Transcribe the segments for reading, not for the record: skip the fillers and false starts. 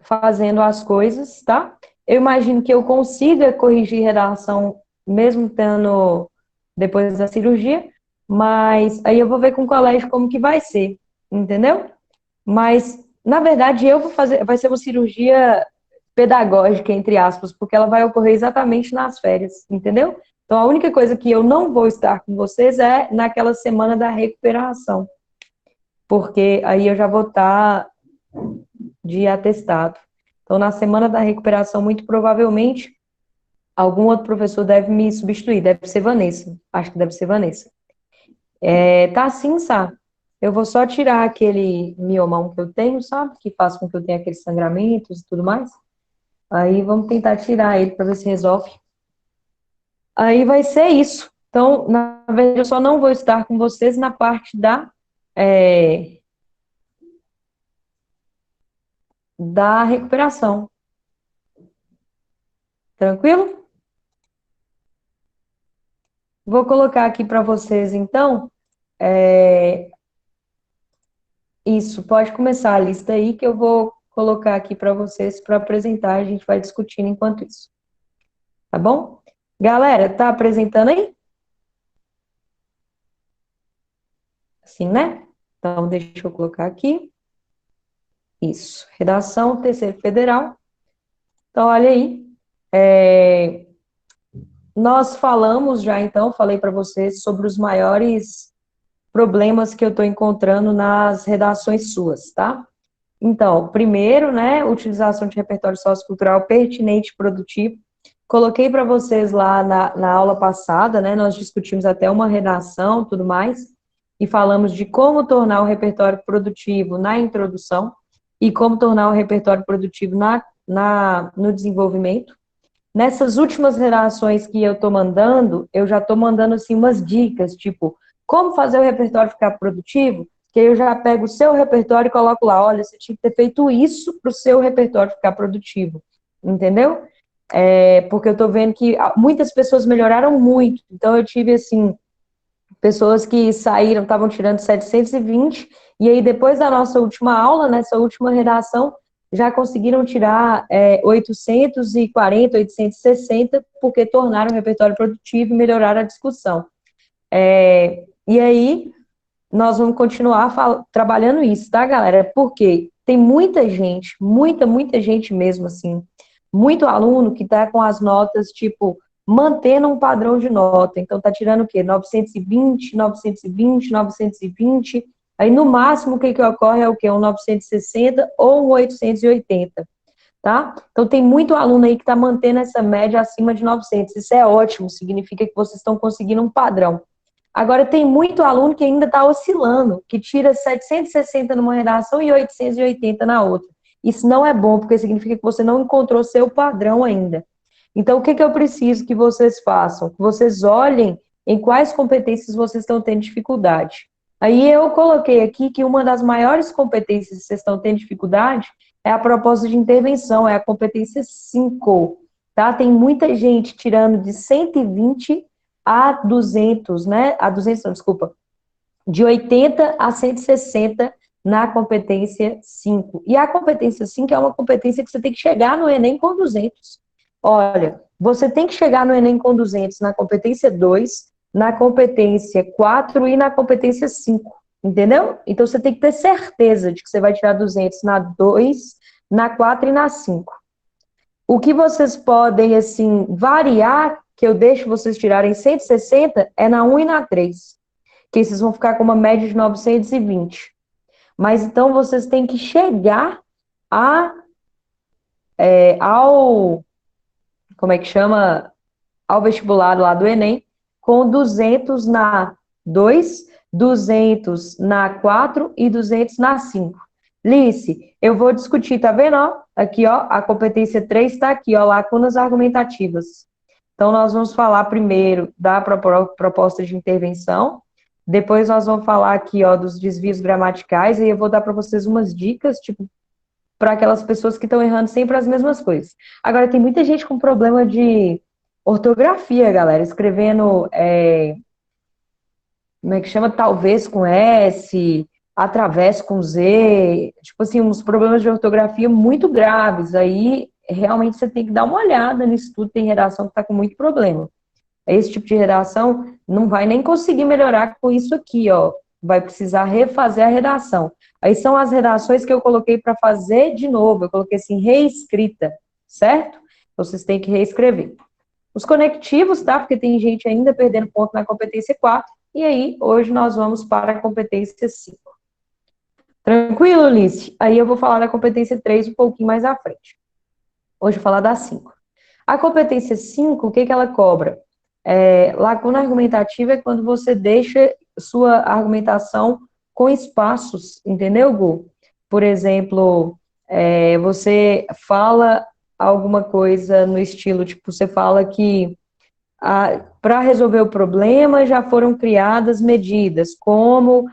fazendo as coisas, tá? Eu imagino que eu consiga corrigir redação mesmo tendo depois da cirurgia, mas aí eu vou ver com o colégio como que vai ser, entendeu? Mas, na verdade, eu vou fazer, vai ser uma cirurgia pedagógica, entre aspas, porque ela vai ocorrer exatamente nas férias, entendeu? Então, a única coisa que eu não vou estar com vocês é naquela semana da recuperação, porque aí eu já vou estar de atestado. Então, na semana da recuperação, muito provavelmente, algum outro professor deve me substituir, deve ser Vanessa, acho que deve ser Vanessa. Tá assim, sabe? Eu vou só tirar aquele miomão que eu tenho, sabe? Que faz com que eu tenha aqueles sangramentos e tudo mais. Aí vamos tentar tirar ele para ver se resolve. Aí vai ser isso. Então, na verdade, eu só não vou estar com vocês na parte é, da recuperação. Tranquilo? Vou colocar aqui para vocês, então. é, Isso, pode começar a lista aí que eu vou colocar aqui para vocês para apresentar. A gente vai discutindo enquanto isso. Tá bom? Galera, tá apresentando aí? Assim, né? Então, deixa eu colocar aqui. Isso. Redação, terceiro federal. Então, olha aí. Nós falamos já, então, falei para vocês sobre os maiores problemas que eu estou encontrando nas redações suas, tá? Então, primeiro, né, utilização de repertório sociocultural pertinente e produtivo. Coloquei para vocês lá na aula passada, né, nós discutimos até uma redação, tudo mais, e falamos de como tornar o repertório produtivo na introdução e como tornar o repertório produtivo no desenvolvimento. Nessas últimas redações que eu estou mandando, eu já estou mandando assim umas dicas, tipo, como fazer o repertório ficar produtivo, que eu já pego o seu repertório e coloco lá, olha, você tinha que ter feito isso para o seu repertório ficar produtivo, entendeu? Porque eu estou vendo que muitas pessoas melhoraram muito, então eu tive, assim, pessoas que saíram, estavam tirando 720, e aí depois da nossa última aula, nessa última redação, já conseguiram tirar 840, 860, porque tornaram o repertório produtivo e melhoraram a discussão. E aí, nós vamos continuar trabalhando isso, tá, galera? Porque tem muita gente, muita gente mesmo, assim, muito aluno que tá com as notas, tipo, mantendo um padrão de nota. Então, tá tirando o quê? 920, 920, 920. Aí, no máximo, o que ocorre é o quê? Um 960 ou um 880, tá? Então, tem muito aluno aí que tá mantendo essa média acima de 900. Isso é ótimo, significa que vocês estão conseguindo um padrão. Agora, tem muito aluno que ainda está oscilando, que tira 760 numa redação e 880 na outra. Isso não é bom, porque significa que você não encontrou seu padrão ainda. Então, o que eu preciso que vocês façam? Que vocês olhem em quais competências vocês estão tendo dificuldade. Aí eu coloquei aqui que uma das maiores competências que vocês estão tendo dificuldade é a proposta de intervenção, é a competência 5, tá? Tem muita gente tirando de 120 a 200, né? A 200, não, desculpa. De 80 a 160 na competência 5. E a competência 5 é uma competência que você tem que chegar no Enem com 200. Olha, você tem que chegar no Enem com 200 na competência 2, na competência 4 e na competência 5. Entendeu? Então você tem que ter certeza de que você vai tirar 200 na 2, na 4 e na 5. O que vocês podem, assim, variar, que eu deixo vocês tirarem 160, é na 1 e na 3, que vocês vão ficar com uma média de 920. Mas então vocês têm que chegar ao, como é que chama? Ao vestibular lá do Enem, com 200 na 2, 200 na 4 e 200 na 5. Lice, eu vou discutir, tá vendo, ó? Aqui, ó, a competência 3 está aqui, ó, lacunas argumentativas. Então, nós vamos falar primeiro da proposta de intervenção, depois nós vamos falar aqui, ó, dos desvios gramaticais, e eu vou dar para vocês umas dicas, tipo, para aquelas pessoas que estão errando sempre as mesmas coisas. Agora, tem muita gente com problema de ortografia, galera, escrevendo, como é que chama? Talvez com S, através com Z, tipo assim, uns problemas de ortografia muito graves. Aí, realmente, você tem que dar uma olhada nisso tudo. Tem redação que está com muito problema. Esse tipo de redação não vai nem conseguir melhorar com isso aqui, ó. Vai precisar refazer a redação. Aí são as redações que eu coloquei para fazer de novo. Eu coloquei assim, reescrita, certo? Então, vocês têm que reescrever. Os conectivos, tá? Porque tem gente ainda perdendo ponto na competência 4. E aí, hoje nós vamos para a competência 5. Tranquilo, Ulisses? Aí eu vou falar da competência 3 um pouquinho mais à frente. Hoje eu vou falar da 5. A competência 5, o que ela cobra? Lacuna argumentativa é quando você deixa sua argumentação com espaços, entendeu, Gu? Por exemplo, você fala alguma coisa no estilo, tipo, você fala que para resolver o problema já foram criadas medidas, como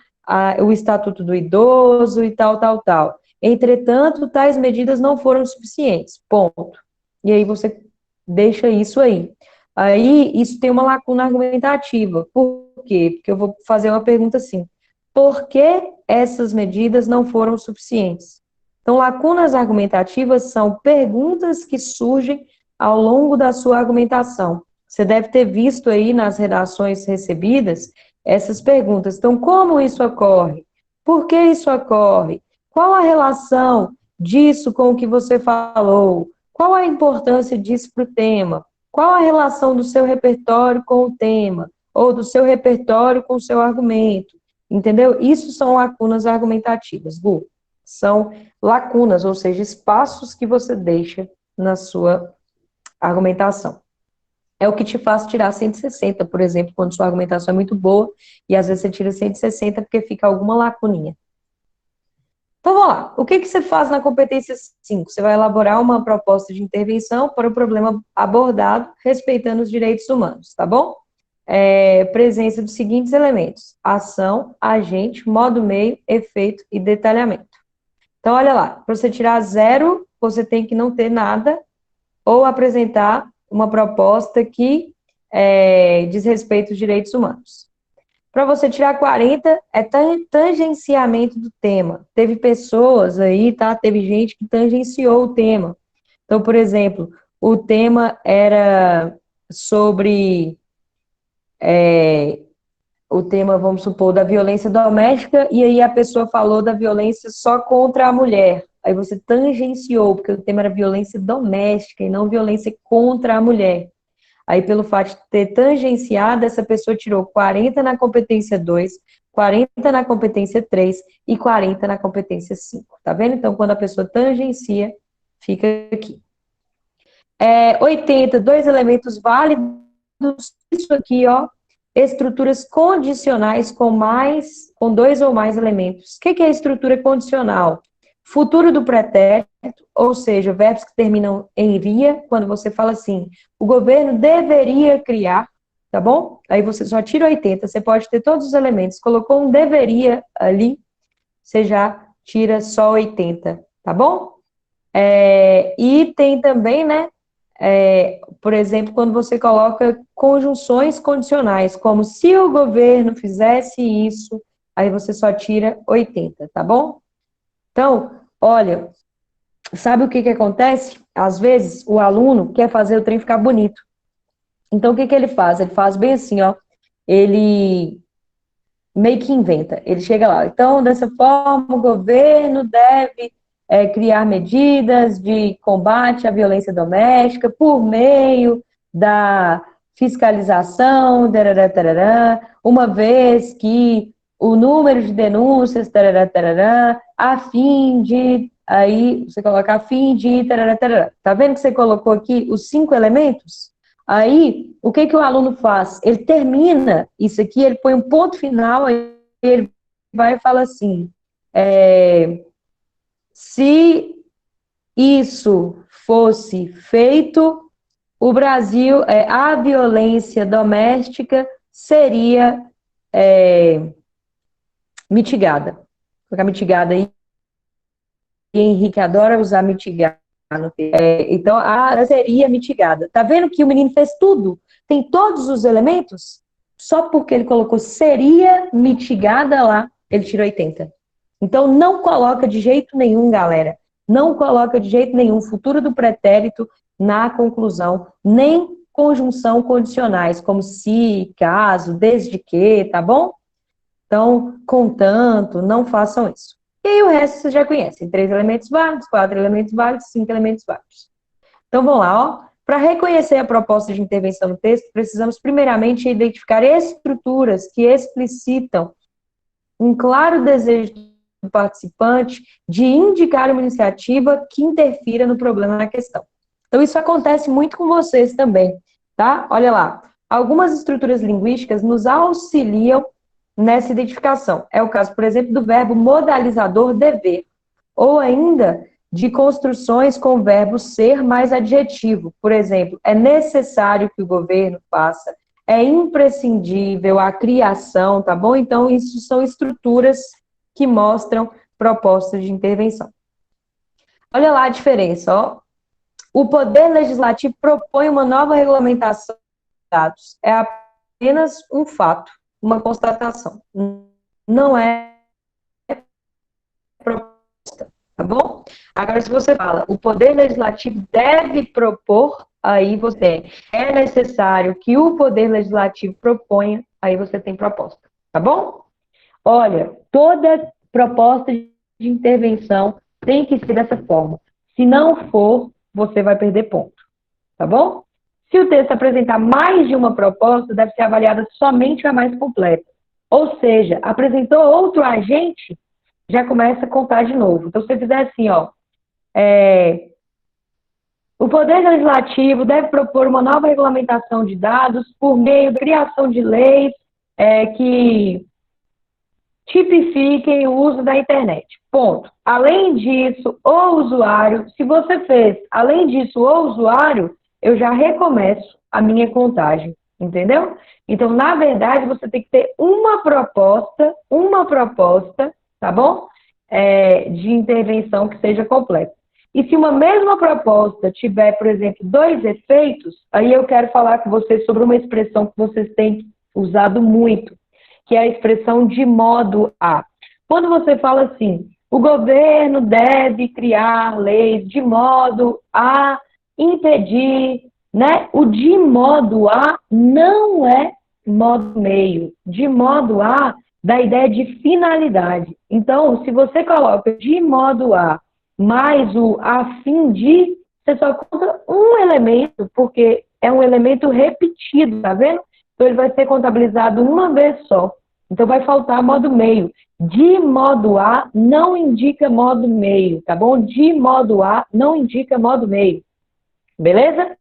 o Estatuto do Idoso e tal, tal, tal. Entretanto, tais medidas não foram suficientes, ponto. E aí você deixa isso aí. Aí, isso tem uma lacuna argumentativa. Por quê? Porque eu vou fazer uma pergunta assim: por que essas medidas não foram suficientes? Então, lacunas argumentativas são perguntas que surgem ao longo da sua argumentação. Você deve ter visto aí nas redações recebidas essas perguntas. Então, como isso ocorre? Por que isso ocorre? Qual a relação disso com o que você falou? Qual a importância disso para o tema? Qual a relação do seu repertório com o tema? Ou do seu repertório com o seu argumento? Entendeu? Isso são lacunas argumentativas, Gu. São lacunas, ou seja, espaços que você deixa na sua argumentação. É o que te faz tirar 160, por exemplo, quando sua argumentação é muito boa, e às vezes você tira 160 porque fica alguma lacuninha. Então, vamos lá. O que você faz na competência 5? Você vai elaborar uma proposta de intervenção para o problema abordado, respeitando os direitos humanos, tá bom? Presença dos seguintes elementos: ação, agente, modo meio, efeito e detalhamento. Então, olha lá, para você tirar 0, você tem que não ter nada, ou apresentar uma proposta que diz respeito aos direitos humanos. Para você tirar 40, é tangenciamento do tema. Teve pessoas aí, tá? Teve gente que tangenciou o tema. Então, por exemplo, o tema era sobre o tema, vamos supor, da violência doméstica, e aí a pessoa falou da violência só contra a mulher. Aí você tangenciou, porque o tema era violência doméstica e não violência contra a mulher. Aí, pelo fato de ter tangenciado, essa pessoa tirou 40 na competência 2, 40 na competência 3 e 40 na competência 5. Tá vendo? Então, quando a pessoa tangencia, fica aqui. 80, dois elementos válidos. Isso aqui, ó, estruturas condicionais com dois ou mais elementos. O que é estrutura condicional? Futuro do pretérito, ou seja, verbos que terminam em iria, quando você fala assim, o governo deveria criar, tá bom? Aí você só tira 80, você pode ter todos os elementos, colocou um deveria ali, você já tira só 80, tá bom? E tem também, né, por exemplo, quando você coloca conjunções condicionais, como se o governo fizesse isso, aí você só tira 80, tá bom? Então, olha, sabe o que acontece? Às vezes, o aluno quer fazer o trem ficar bonito. Então, o que ele faz? Ele faz bem assim, ó, ele meio que inventa, ele chega lá, então, dessa forma, o governo deve criar medidas de combate à violência doméstica por meio da fiscalização, tarará, tarará, uma vez que o número de denúncias, tarará, tarará, a fim de, aí você coloca a fim de, tarará, tarará. Tá vendo que você colocou aqui os 5 elementos? Aí, o que o aluno faz? Ele termina isso aqui, ele põe um ponto final, aí ele vai e fala assim, se isso fosse feito, o Brasil, a violência doméstica seria mitigada. Vou colocar mitigada aí, e Henrique adora usar mitigada. Então, a seria mitigada. Tá vendo que o menino fez tudo? Tem todos os elementos? Só porque ele colocou seria mitigada lá, ele tirou 80. Então, não coloca de jeito nenhum, galera, não coloca de jeito nenhum futuro do pretérito na conclusão, nem conjunção condicionais, como se, caso, desde que, tá bom? Então, contanto, não façam isso. E aí o resto vocês já conhecem. 3 elementos válidos, 4 elementos válidos, 5 elementos válidos. Então, vamos lá, ó. Para reconhecer a proposta de intervenção no texto, precisamos primeiramente identificar estruturas que explicitam um claro desejo do participante de indicar uma iniciativa que interfira no problema na questão. Então, isso acontece muito com vocês também, tá? Olha lá. Algumas estruturas linguísticas nos auxiliam nessa identificação. É o caso, por exemplo, do verbo modalizador dever, ou ainda de construções com o verbo ser mais adjetivo. Por exemplo, é necessário que o governo faça, é imprescindível a criação, tá bom? Então, isso são estruturas que mostram propostas de intervenção. Olha lá a diferença, ó. O Poder Legislativo propõe uma nova regulamentação de dados. É apenas um fato, uma constatação. Não é proposta, tá bom? Agora, se você fala, o Poder Legislativo deve propor, aí você é necessário que o Poder Legislativo proponha, aí você tem proposta, tá bom? Olha, toda proposta de intervenção tem que ser dessa forma. Se não for, você vai perder ponto, tá bom? Se o texto apresentar mais de uma proposta, deve ser avaliada somente a mais completa. Ou seja, apresentou outro agente, já começa a contar de novo. Então, se você fizer assim, ó, o Poder Legislativo deve propor uma nova regulamentação de dados por meio da criação de leis que tipifiquem o uso da internet. Ponto. Além disso, o usuário, se você fez, além disso, o usuário, eu já recomeço a minha contagem, entendeu? Então, na verdade, você tem que ter uma proposta, tá bom? De intervenção que seja completa. E se uma mesma proposta tiver, por exemplo, 2 efeitos, aí eu quero falar com vocês sobre uma expressão que vocês têm usado muito, que é a expressão de modo a. Quando você fala assim, o governo deve criar leis de modo a impedir, né? O de modo a não é modo meio. De modo a dá ideia de finalidade. Então, se você coloca de modo a mais o a fim de, você só conta um elemento, porque é um elemento repetido, tá vendo? Então, ele vai ser contabilizado uma vez só. Então, vai faltar modo meio. De modo a não indica modo meio, tá bom? De modo a não indica modo meio. Beleza?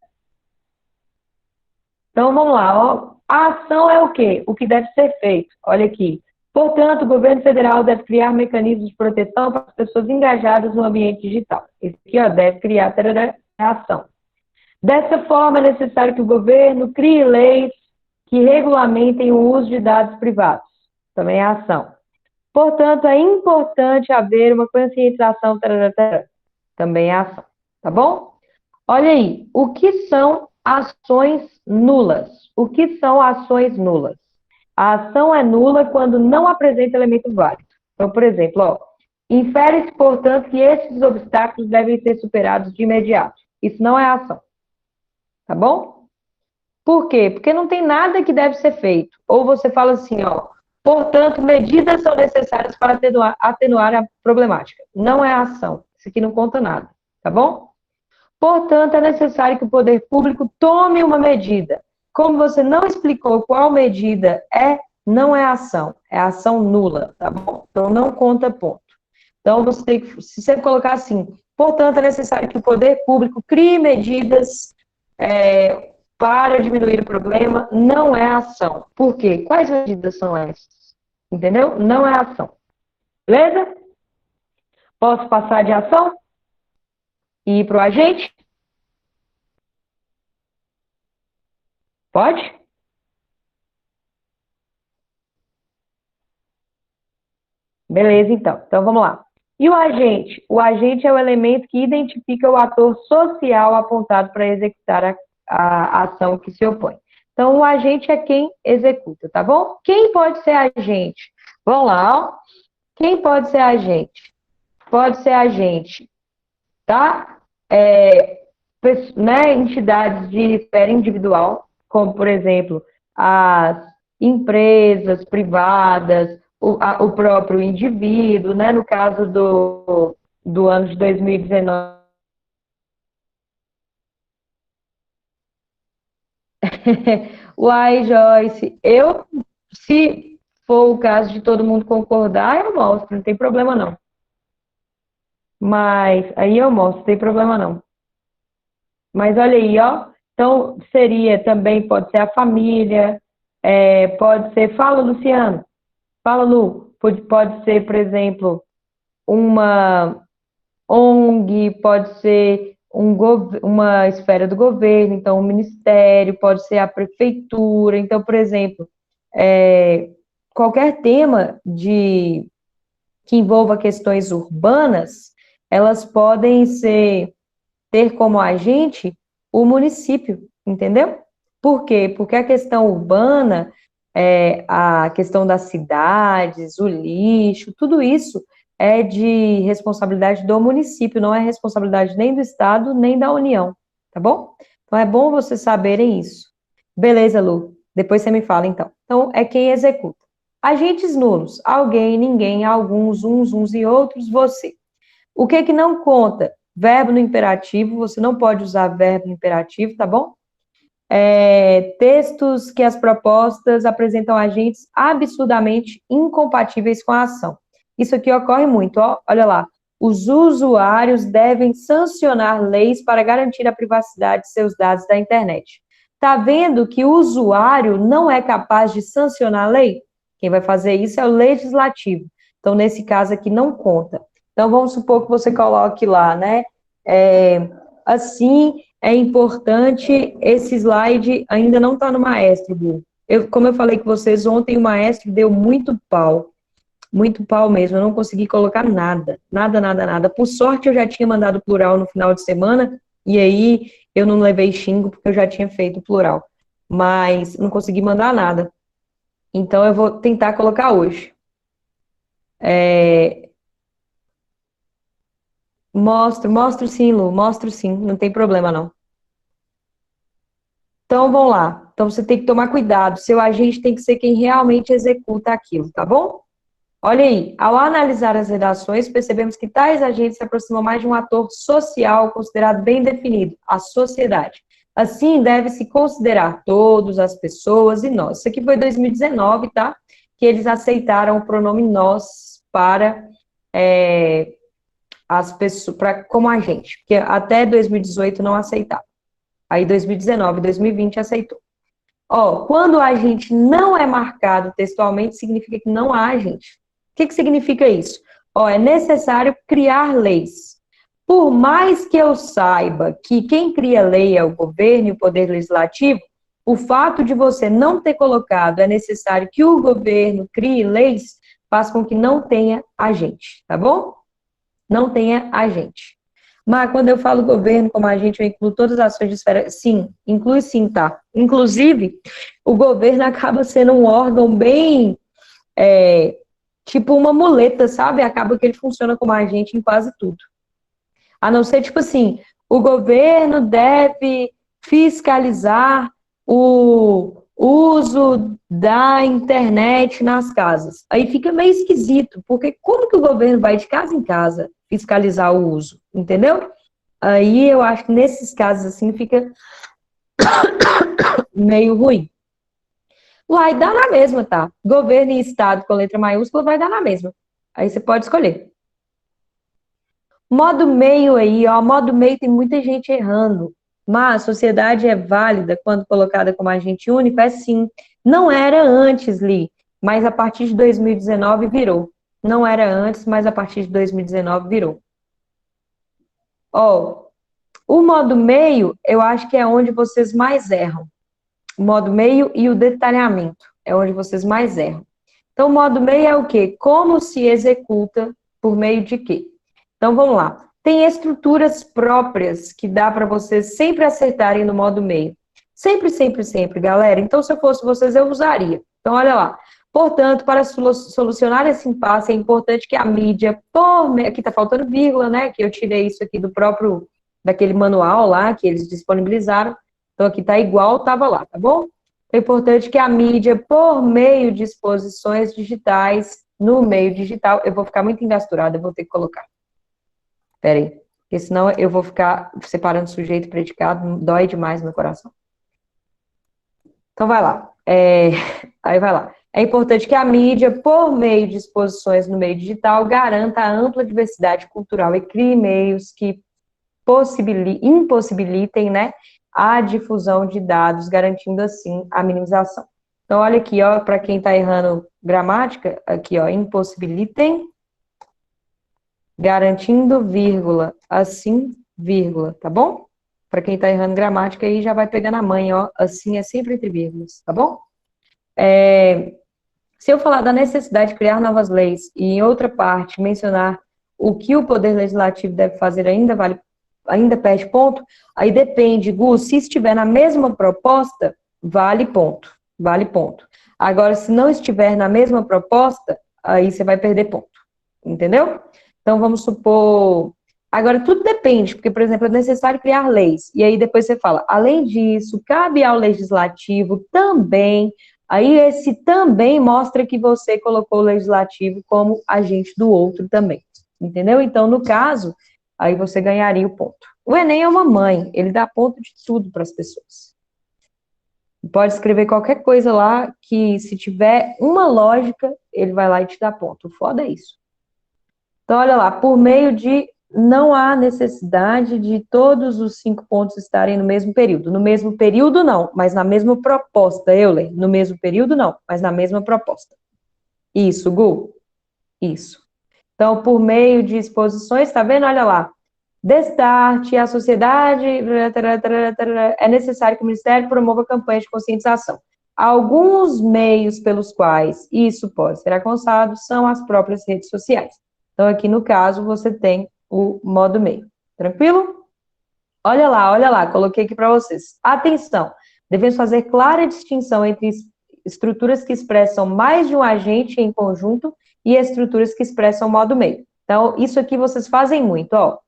Então, vamos lá. Ó. A ação é o quê? O que deve ser feito. Olha aqui. Portanto, o governo federal deve criar mecanismos de proteção para as pessoas engajadas no ambiente digital. Esse aqui, ó, deve criar a ação. Dessa forma, é necessário que o governo crie leis que regulamentem o uso de dados privados. Também é ação. Portanto, é importante haver uma conscientização. Também é ação. Tá bom? Olha aí. O que são ações nulas? O que são ações nulas? A ação é nula quando não apresenta elemento válido. Então, por exemplo, ó, infere-se, portanto, que esses obstáculos devem ser superados de imediato. Isso não é ação. Tá bom? Por quê? Porque não tem nada que deve ser feito. Ou você fala assim, ó, portanto, medidas são necessárias para atenuar a problemática. Não é ação. Isso aqui não conta nada. Tá bom? Portanto, é necessário que o poder público tome uma medida. Como você não explicou qual medida não é ação. É ação nula, tá bom? Então, não conta ponto. Então, você tem que, se você colocar assim, portanto, é necessário que o poder público crie medidas para diminuir o problema, não é ação. Por quê? Quais medidas são essas? Entendeu? Não é ação. Beleza? Posso passar de ação e ir para o agente? Pode? Beleza, então. Então, vamos lá. E o agente? O agente é o elemento que identifica o ator social apontado para executar a ação que se opõe. Então, o agente é quem executa, tá bom? Quem pode ser agente? Vamos lá, ó. Quem pode ser agente? Pode ser agente, tá? Né, entidades de esfera individual, como, por exemplo, as empresas privadas, o próprio indivíduo, né? No caso do ano de 2019. Uai, Joyce, se for o caso de todo mundo concordar, eu mostro, não tem problema não. Mas aí eu mostro, não tem problema não. Mas olha aí, ó. Então, seria também, pode ser a família, pode ser. Fala, Luciano. Fala, Lu. Pode ser, por exemplo, uma ONG, pode ser uma esfera do governo, então, um ministério, pode ser a prefeitura. Então, por exemplo, qualquer tema que envolva questões urbanas, elas podem ter como agente o município, entendeu? Por quê? Porque a questão urbana, a questão das cidades, o lixo, tudo isso é de responsabilidade do município, não é responsabilidade nem do Estado, nem da União, tá bom? Então é bom vocês saberem isso. Beleza, Lu? Depois você me fala, então. Então, é quem executa. Agentes nulos, alguém, ninguém, alguns, uns e outros, você. O que que não conta? Verbo no imperativo, você não pode usar verbo no imperativo, tá bom? Textos que as propostas apresentam agentes absurdamente incompatíveis com a ação. Isso aqui ocorre muito, ó, olha lá. Os usuários devem sancionar leis para garantir a privacidade de seus dados da internet. Tá vendo que o usuário não é capaz de sancionar a lei? Quem vai fazer isso é o legislativo. Então, nesse caso aqui, não conta. Então, vamos supor que você coloque lá, né? Assim, é importante, esse slide ainda não está no Maestro, Bu. Como eu falei com vocês ontem, o Maestro deu muito pau mesmo, eu não consegui colocar nada, nada, nada, nada. Por sorte, eu já tinha mandado plural no final de semana, e aí eu não levei xingo, porque eu já tinha feito plural. Mas não consegui mandar nada. Então, eu vou tentar colocar hoje. Mostro sim, Lu, mostro sim, não tem problema não. Então, vamos lá. Então, você tem que tomar cuidado. Seu agente tem que ser quem realmente executa aquilo, tá bom? Olha aí, ao analisar as redações, percebemos que tais agentes se aproximam mais de um ator social considerado bem definido, a sociedade. Assim, deve-se considerar todos, as pessoas e nós. Isso aqui foi 2019, tá? Que eles aceitaram o pronome nós para as pessoas, como agente, porque até 2018 não aceitava. Aí 2019, 2020 aceitou. Ó, quando o agente não é marcado textualmente, significa que não há agente. O que significa isso? Ó, é necessário criar leis. Por mais que eu saiba que quem cria lei é o governo e o poder legislativo, o fato de você não ter colocado é necessário que o governo crie leis faz com que não tenha agente, tá bom? Não tenha agente. Mas quando eu falo governo como agente, eu incluo todas as ações de esfera. Sim, inclui sim, tá? Inclusive, o governo acaba sendo um órgão bem, tipo uma muleta, sabe? Acaba que ele funciona como agente em quase tudo. A não ser, tipo assim, o governo deve fiscalizar o uso da internet nas casas. Aí fica meio esquisito, porque como que o governo vai de casa em casa fiscalizar o uso, entendeu? Aí eu acho que nesses casos assim fica meio ruim. Uai, dá na mesma, tá? Governo e Estado com letra maiúscula vai dar na mesma. Aí você pode escolher. Modo meio aí, ó, modo meio tem muita gente errando, mas a sociedade é válida quando colocada como agente único? É sim. Não era antes, Li, mas a partir de 2019 virou. Não era antes, mas a partir de 2019 virou. Ó, o modo meio, eu acho que é onde vocês mais erram. O modo meio e o detalhamento é onde vocês mais erram. Então, o modo meio é o quê? Como se executa por meio de quê? Então, vamos lá. Tem estruturas próprias que dá para vocês sempre acertarem no modo meio. Sempre, sempre, sempre, galera. Então, se eu fosse vocês, eu usaria. Então, olha lá. Portanto, para solucionar esse impasse, é importante que a mídia, aqui está faltando vírgula, né, que eu tirei isso aqui do próprio, daquele manual lá, que eles disponibilizaram, então aqui está igual, estava lá, tá bom? É importante que a mídia, por meio de exposições digitais, no meio digital, eu vou ficar muito engasturada, eu vou ter que colocar. Espera aí, porque senão eu vou ficar separando sujeito e predicado, dói demais no coração. Então, vai lá. Aí vai lá. É importante que a mídia, por meio de exposições no meio digital, garanta a ampla diversidade cultural e crie meios que impossibilitem, né, a difusão de dados, garantindo assim a minimização. Então, olha aqui, ó, para quem está errando gramática, aqui, ó, impossibilitem, garantindo vírgula, assim, vírgula, tá bom? Para quem está errando gramática, aí já vai pegando a manha, ó, assim é sempre entre vírgulas, tá bom? Se eu falar da necessidade de criar novas leis e em outra parte mencionar o que o Poder Legislativo deve fazer ainda perde ponto, aí depende, Gu, se estiver na mesma proposta, vale ponto, vale ponto. Agora, se não estiver na mesma proposta, aí você vai perder ponto, entendeu? Então, vamos supor... Agora, tudo depende, porque, por exemplo, é necessário criar leis, e aí depois você fala, além disso, cabe ao Legislativo também... Aí esse também mostra que você colocou o legislativo como agente do outro também, entendeu? Então, no caso, aí você ganharia o ponto. O Enem é uma mãe, ele dá ponto de tudo para as pessoas. Pode escrever qualquer coisa lá que, se tiver uma lógica, ele vai lá e te dá ponto. O foda é isso. Então, olha lá, por meio de... Não há necessidade de todos os 5 pontos estarem no mesmo período. No mesmo período, não, mas na mesma proposta, Euler. No mesmo período, não, mas na mesma proposta. Isso, Gu. Isso. Então, por meio de exposições, tá vendo? Olha lá. Destarte, a sociedade... É necessário que o Ministério promova campanhas de conscientização. Alguns meios pelos quais isso pode ser alcançado são as próprias redes sociais. Então, aqui no caso, você tem o modo meio. Tranquilo? Olha lá, coloquei aqui para vocês. Atenção, devemos fazer clara distinção entre estruturas que expressam mais de um agente em conjunto e estruturas que expressam modo meio. Então, isso aqui vocês fazem muito, ó.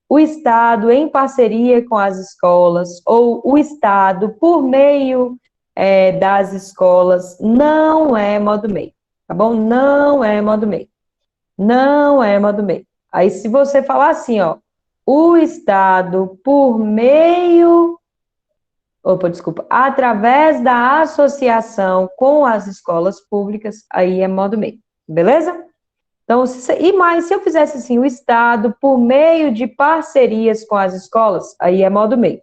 O Estado em parceria com as escolas, ou o Estado por meio das escolas, não é modo meio, tá bom? Não é modo meio. Não é modo meio. Aí, se você falar assim, ó, o Estado, por meio, através da associação com as escolas públicas, aí é modo meio, beleza? Então, se eu fizesse assim, o Estado, por meio de parcerias com as escolas, aí é modo meio.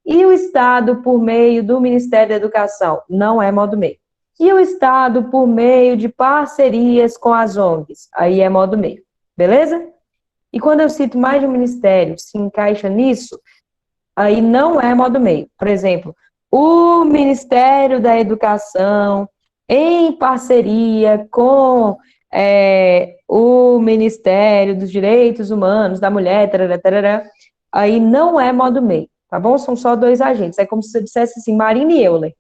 E o Estado, por meio do Ministério da Educação, não é modo meio. E o Estado, por meio de parcerias com as ONGs, aí é modo meio, beleza? E quando eu cito mais de um ministério, se encaixa nisso, aí não é modo meio. Por exemplo, o Ministério da Educação, em parceria com o Ministério dos Direitos Humanos, da Mulher, tarará, tarará, aí não é modo meio, tá bom? São só 2 agentes. É como se você dissesse assim, Marina e Euler.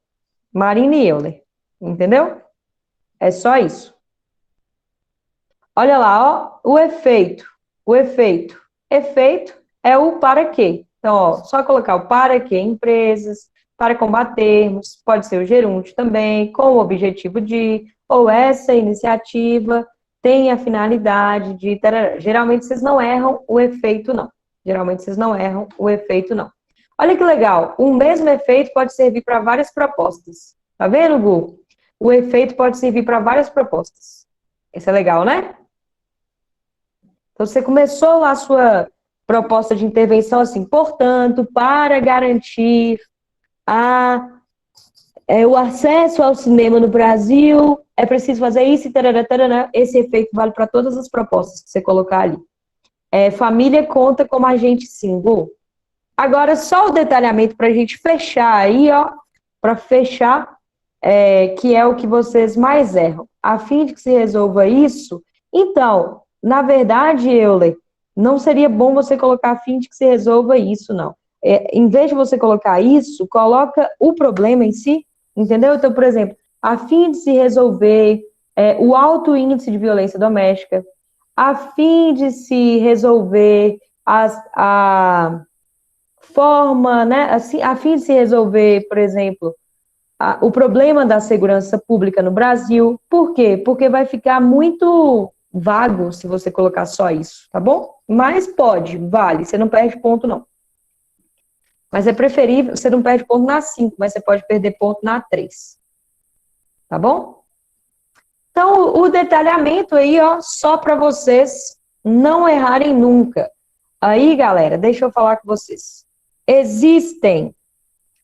Marina e Euler, entendeu? É só isso. Olha lá, ó, o efeito. O efeito. Efeito é o para quê. Então, ó, só colocar o para quê, empresas, para combatermos, pode ser o gerúndio também, com o objetivo de, ou essa iniciativa tem a finalidade de... Tarará. Geralmente vocês não erram o efeito, não. Geralmente vocês não erram o efeito, não. Olha que legal, o mesmo efeito pode servir para várias propostas. Tá vendo, Gu? O efeito pode servir para várias propostas. Isso é legal, né? Então, você começou lá a sua proposta de intervenção assim, portanto, para garantir o acesso ao cinema no Brasil, é preciso fazer isso e tarará, tarará. Esse efeito vale para todas as propostas que você colocar ali. Família conta como agente símbolo. Agora, só o detalhamento para a gente fechar aí, ó, para fechar, que é o que vocês mais erram. A fim de que se resolva isso, então, na verdade, Euler, não seria bom você colocar a fim de que se resolva isso, não. Em vez de você colocar isso, coloca o problema em si, entendeu? Então, por exemplo, a fim de se resolver o alto índice de violência doméstica, a fim de se resolver a forma, né, assim, a fim de se resolver, por exemplo, o problema da segurança pública no Brasil. Por quê? Porque vai ficar muito vago se você colocar só isso, tá bom? Mas pode, vale, você não perde ponto, não. Mas é preferível, você não perde ponto na 5, mas você pode perder ponto na 3. Tá bom? Então, o detalhamento aí, ó, só para vocês não errarem nunca. Aí, galera, deixa eu falar com vocês. Existem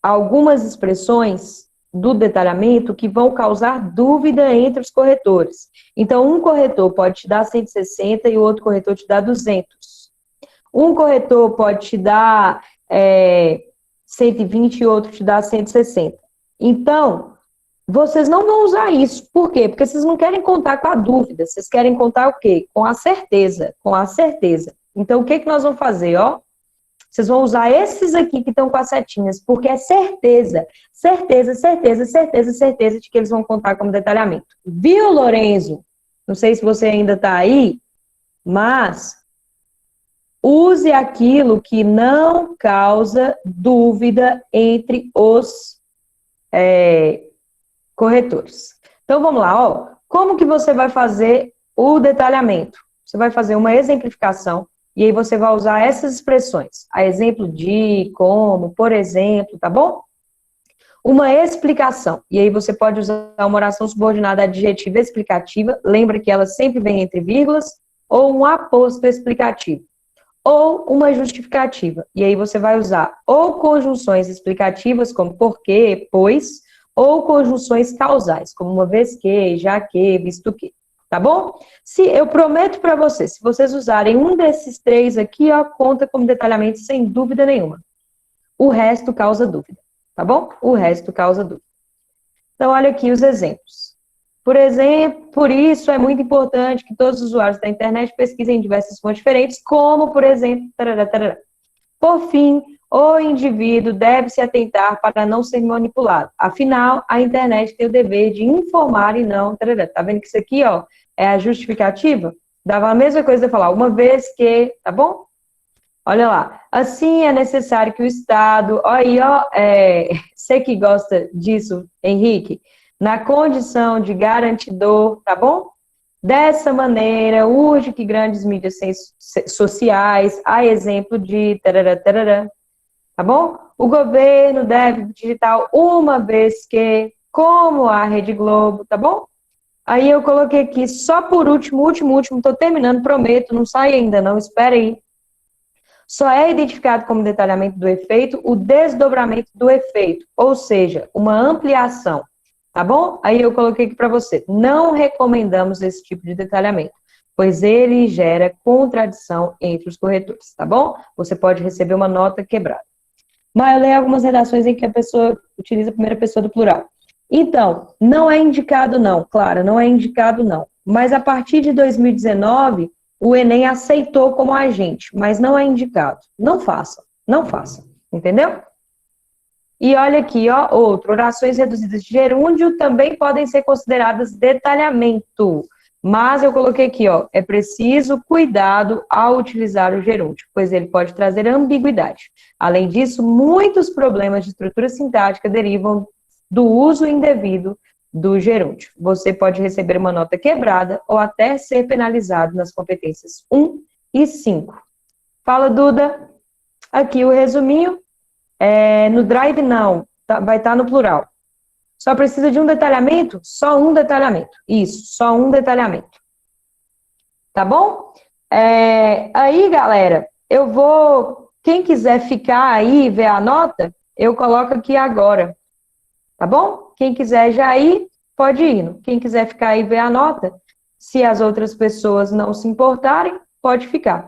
algumas expressões do detalhamento que vão causar dúvida entre os corretores. Então, um corretor pode te dar 160 e o outro corretor te dá 200. Um corretor pode te dar 120 e outro te dá 160. Então, vocês não vão usar isso. Por quê? Porque vocês não querem contar com a dúvida, vocês querem contar o quê? Com a certeza, com a certeza. Então, o que nós vamos fazer, ó? Vocês vão usar esses aqui que estão com as setinhas, porque é certeza, certeza, certeza, certeza, certeza de que eles vão contar como detalhamento. Viu, Lorenzo? Não sei se você ainda está aí, mas use aquilo que não causa dúvida entre os corretores. Então, vamos lá, ó. Como que você vai fazer o detalhamento? Você vai fazer uma exemplificação e aí você vai usar essas expressões. A exemplo de, como, por exemplo, tá bom? Uma explicação. E aí você pode usar uma oração subordinada adjetiva explicativa. Lembra que ela sempre vem entre vírgulas. Ou um aposto explicativo. Ou uma justificativa. E aí você vai usar ou conjunções explicativas, como porque, pois, ou conjunções causais, como uma vez que, já que, visto que. Tá bom? Se eu prometo para vocês, se vocês usarem um desses três aqui, ó, conta como detalhamento sem dúvida nenhuma. O resto causa dúvida, tá bom? O resto causa dúvida. Então, olha aqui os exemplos. Por exemplo, por isso é muito importante que todos os usuários da internet pesquisem em diversas fontes diferentes, como, por exemplo, tarará, tarará. Por fim, o indivíduo deve se atentar para não ser manipulado. Afinal, a internet tem o dever de informar e não... Tarará. Tá vendo que isso aqui, ó, é a justificativa? Dava a mesma coisa de falar, uma vez que... Tá bom? Olha lá. Assim, é necessário que o Estado... Olha aí, ó, você que gosta disso, Henrique, na condição de garantidor, tá bom? Dessa maneira, urge que grandes mídias sociais, a exemplo de... Tarará, tarará, tá bom? O governo deve digital uma vez que, como a Rede Globo, tá bom? Aí eu coloquei aqui, só por último, tô terminando, prometo, não sai ainda não, espera aí. Só é identificado como detalhamento do efeito o desdobramento do efeito, ou seja, uma ampliação, tá bom? Aí eu coloquei aqui para você, não recomendamos esse tipo de detalhamento, pois ele gera contradição entre os corretores, tá bom? Você pode receber uma nota quebrada. Mas eu leio algumas redações em que a pessoa utiliza a primeira pessoa do plural. Então, não é indicado não, Clara, não é indicado não. Mas a partir de 2019, o Enem aceitou como agente, mas não é indicado. Não faça, não faça, entendeu? E olha aqui, ó, outro, orações reduzidas de gerúndio também podem ser consideradas detalhamento. Mas eu coloquei aqui, ó, é preciso cuidado ao utilizar o gerúndio, pois ele pode trazer ambiguidade. Além disso, muitos problemas de estrutura sintática derivam do uso indevido do gerúndio. Você pode receber uma nota quebrada ou até ser penalizado nas competências 1 e 5. Fala, Duda. Aqui o resuminho. No Drive não, vai estar no plural. Só precisa de um detalhamento? Só um detalhamento. Isso, só um detalhamento. Tá bom? Aí, galera, eu vou... Quem quiser ficar aí e ver a nota, eu coloco aqui agora. Tá bom? Quem quiser já ir, pode ir. Quem quiser ficar aí e ver a nota, se as outras pessoas não se importarem, pode ficar.